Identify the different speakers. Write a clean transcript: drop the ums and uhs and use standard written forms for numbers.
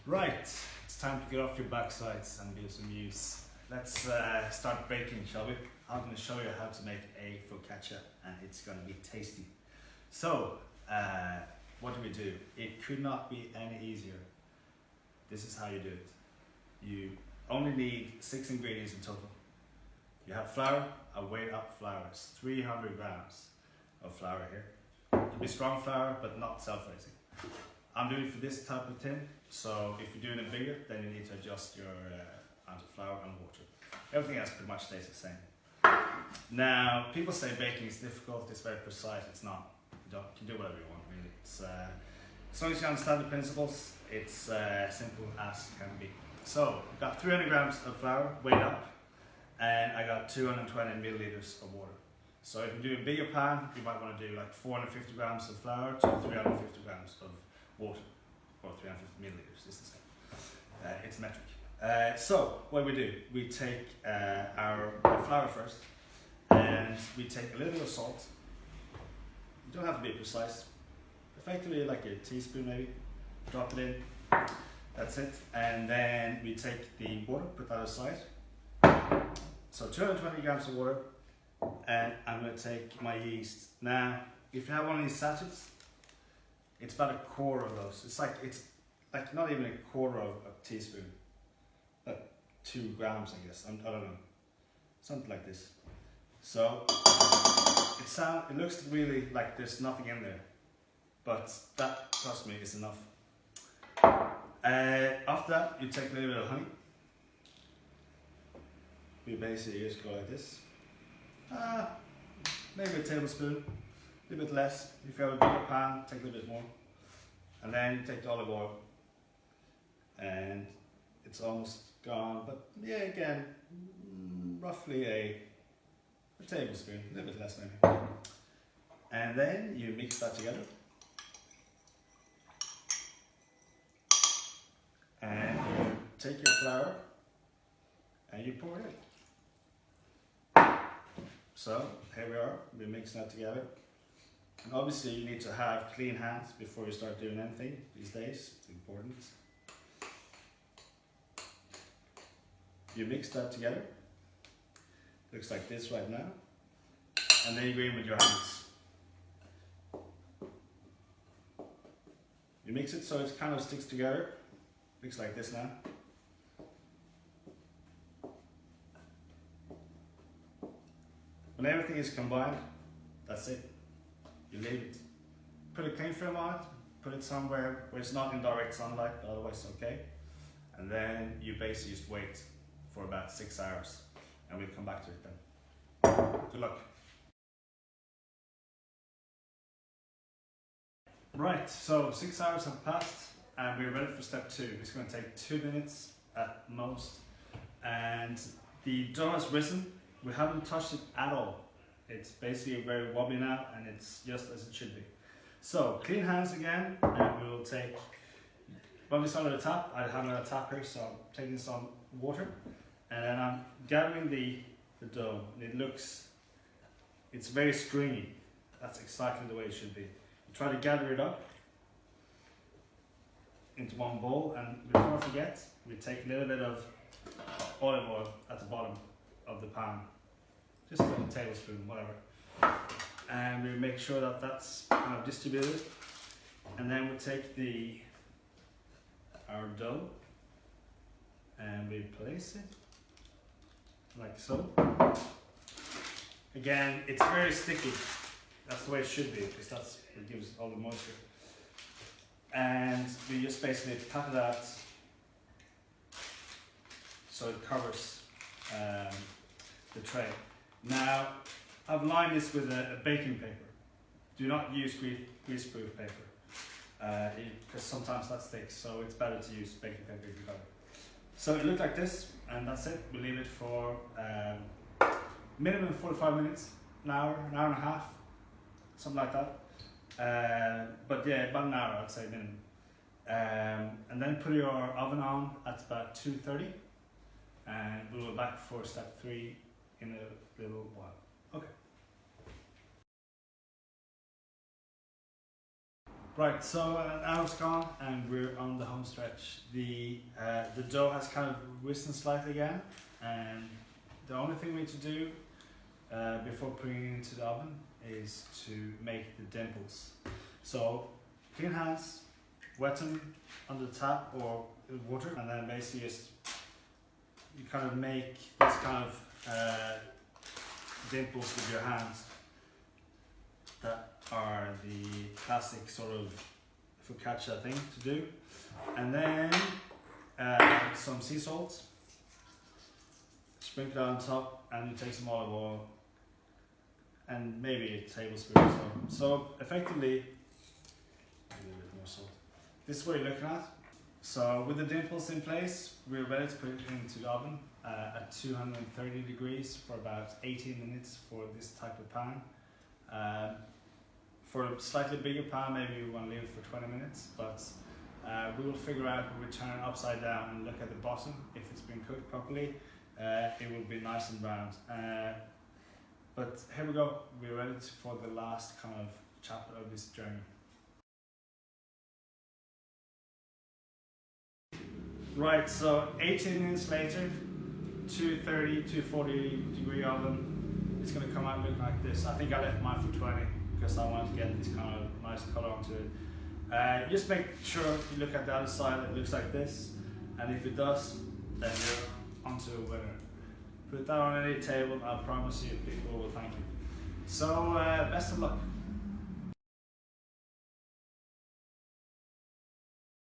Speaker 1: Right, it's time to get off your backsides and do some use. Let's start baking, shall we? I'm going to show you how to make a focaccia and it's going to be tasty. So, what do? It could not be any easier. This is how you do it. You only need 6 ingredients in total. You have flour, a weighed up flour. It's 300 grams of flour here. It can be strong flour, but not self-raising. I'm doing it for this type of tin, so if you're doing it bigger, then you need to adjust your amount of flour and water. Everything else pretty much stays the same. Now, people say baking is difficult, it's very precise. It's not. You can do whatever you want, really. It's, as long as you understand the principles, it's simple as can be. So, I've got 300 grams of flour weighed up, and I got 220 milliliters of water. So if you do a bigger pan, you might want to do like 450 grams of flour to 350 grams of water, or 350 milliliters, it's the same. It's metric. So what do, we take our flour first, and we take a little bit of salt. You don't have to be precise. Effectively like a teaspoon maybe. Drop it in. That's it. And then we take the water, put that aside. So 220 grams of water. And I'm going to take my yeast. Now, if you have one of these sachets, it's about a quarter of those. It's like not even a quarter of a teaspoon. Like 2 grams, I guess. I don't know. Something like this. So it looks really like there's nothing in there, but that, trust me, is enough. After that, you take a little bit of honey. We basically just go like this. Maybe a tablespoon, a little bit less. If you have a bigger pan, take a little bit more. And then you take the olive oil, and it's almost gone, but yeah, again, roughly a tablespoon, a little bit less maybe. And then you mix that together. And you take your flour and you pour it in. So here we are, we're mixing that together. And obviously you need to have clean hands before you start doing anything these days, it's important. You mix that together, looks like this right now. And then you go in with your hands. You mix it so it kind of sticks together, looks like this now. When everything is combined, that's it. You leave it. Put a cling film on it, put it somewhere where it's not in direct sunlight, otherwise it's okay. And then you basically just wait for about 6 hours, and we'll come back to it then. Good luck. Right, so 6 hours have passed, and we're ready for step 2. It's going to take 2 minutes at most, and the dough has risen. We haven't touched it at all. It's basically very wobbly now, and it's just as it should be. So clean hands again, and we will take, when we start at the top, I have a tap here, so I'm taking some water, and then I'm gathering the dough. And it's very stringy. That's exactly the way it should be. You try to gather it up into one bowl, and before I forget, we take a little bit of olive oil at the bottom of the pan, just a tablespoon, whatever, and we make sure that that's kind of distributed, and then we take our dough and we place it like so. Again, it's very sticky. That's the way it should be, because that's what gives all the moisture. And we just basically pat it out so it covers the tray. Now, I've lined this with a baking paper. Do not use greaseproof paper, because sometimes that sticks, so it's better to use baking paper if you got it. So it looked like this, and that's it. We leave it for minimum 45 minutes, an hour and a half, something like that. But yeah, about an hour I'd say minimum. And then put your oven on at about 230. And we'll go back for step 3 in a little while. Okay. Right, so an hour's gone and we're on the home stretch. The dough has kind of risen slightly again, and the only thing we need to do before putting it into the oven is to make the dimples. So clean hands, wet them under the tap or water, and then basically just you kind of make this kind of dimples with your hands that are the classic sort of focaccia thing to do. And then some sea salt, sprinkle it on top, and you take some olive oil and maybe a tablespoon or so. So effectively, a little bit more salt. This is what you're looking at. So with the dimples in place, we're ready to put it into the oven at 230 degrees for about 18 minutes for this type of pan. For a slightly bigger pan, maybe we want to leave it for 20 minutes, but we will figure out when we turn it upside down and look at the bottom. If it's been cooked properly, it will be nice and brown. But here we go, we're ready for the last kind of chapter of this journey. Right, so 18 minutes later, 230, 240 degree oven, it's going to come out looking like this. I think I left mine for 20 because I wanted to get this kind of nice color onto it. Just make sure you look at the other side, it looks like this, and if it does, then you're onto a winner. Put that on any table, I promise you people will thank you. So best of luck.